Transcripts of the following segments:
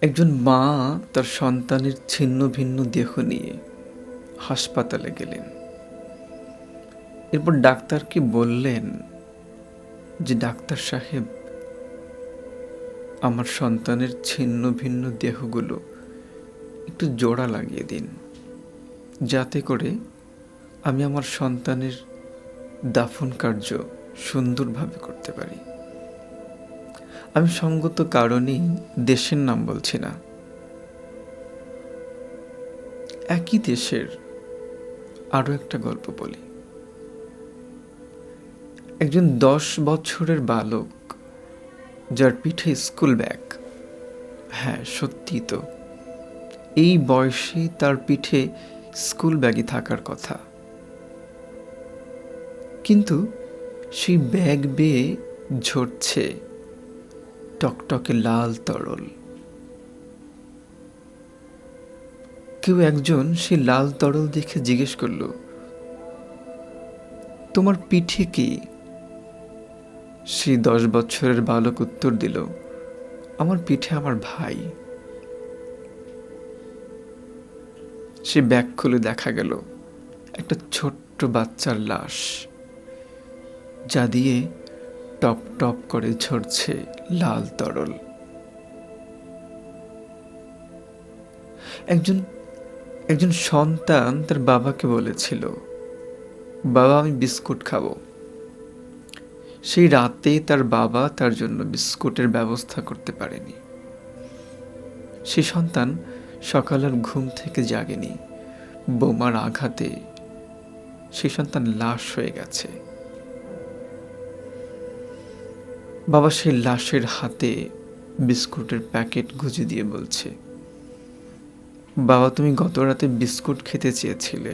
একজন মা তার সন্তানের ছিন্ন ভিন্ন দেহ নিয়ে হাসপাতালে গেলেন। এরপর ডাক্তারকে বললেন যে, ডাক্তার সাহেব, আমার সন্তানের ছিন্ন ভিন্ন দেহগুলো একটু জোড়া লাগিয়ে দিন, যাতে করে আমি আমার সন্তানের দাফন কার্য সুন্দরভাবে করতে পারি। আমি সঙ্গত কারণেই দেশের নাম বলছি না। একই দেশের আরও একটা গল্প বলি। একজন 10 বছরের বালক, যার পিঠে স্কুল ব্যাগ, হ্যাঁ সত্যি তো, এই বয়সে তার পিঠে স্কুল ব্যাগই থাকার কথা, কিন্তু সেই ব্যাগ বেয়ে ঝরছে টকটকে লাল তরল। কেউ একজন সেই লাল তরল দেখে জিজ্ঞেস করল, তোমার পিঠে কি? সেই 10 বছরের বালক উত্তর দিল, আমার পিঠে আমার ভাই। সে ব্যাগ খুলে দেখা গেল একটা ছোট্ট বাচ্চার লাশ, যা দিয়ে টপ টপ করে ঝরছে লাল তরল। একজন সন্তান তার বাবাকে বলেছিল, বাবা আমি বিস্কুট খাবো। সেই রাতে তার বাবা তার জন্য বিস্কুটের ব্যবস্থা করতে পারেনি। সেই সন্তান সকাল আর ঘুম থেকে জাগেনি। বোমার আঘাতে সেই সন্তান লাশ হয়ে গেছে। বাবা সেই লাশের হাতে বিস্কুটের প্যাকেট গুঁজে দিয়ে বলছে, বাবা তুমি গত রাতে বিস্কুট খেতে চেয়েছিলে,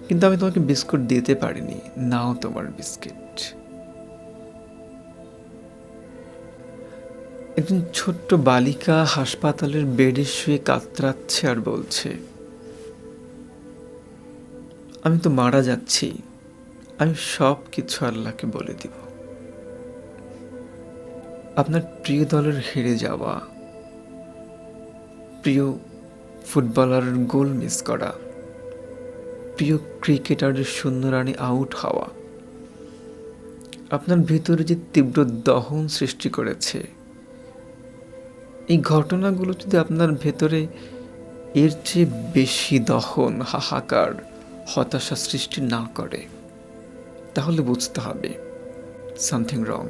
কিন্তু আমি তোমাকে বিস্কুট দিতে পারিনি, নাও তোমার বিস্কিট। একজন ছোট্ট বালিকা হাসপাতালের বেডে শুয়ে কাতরাচ্ছে আর বলছে, আমি তো মারা যাচ্ছি, আমি সব কিছু আল্লাহকে বলে দিব। আপনার প্রিয় দলের হেরে যাওয়া, প্রিয় ফুটবলারের গোল মিস করা, প্রিয় ক্রিকেটারের শূন্য রানে আউট হওয়া, আপনার ভিতরে যে তীব্র দহন সৃষ্টি করেছে, এই ঘটনাগুলো যদি আপনার ভেতরে এর চেয়ে বেশি দহন, হাহাকার, হতাশা সৃষ্টি না করে, তাহলে বুঝতে হবে সামথিং রং।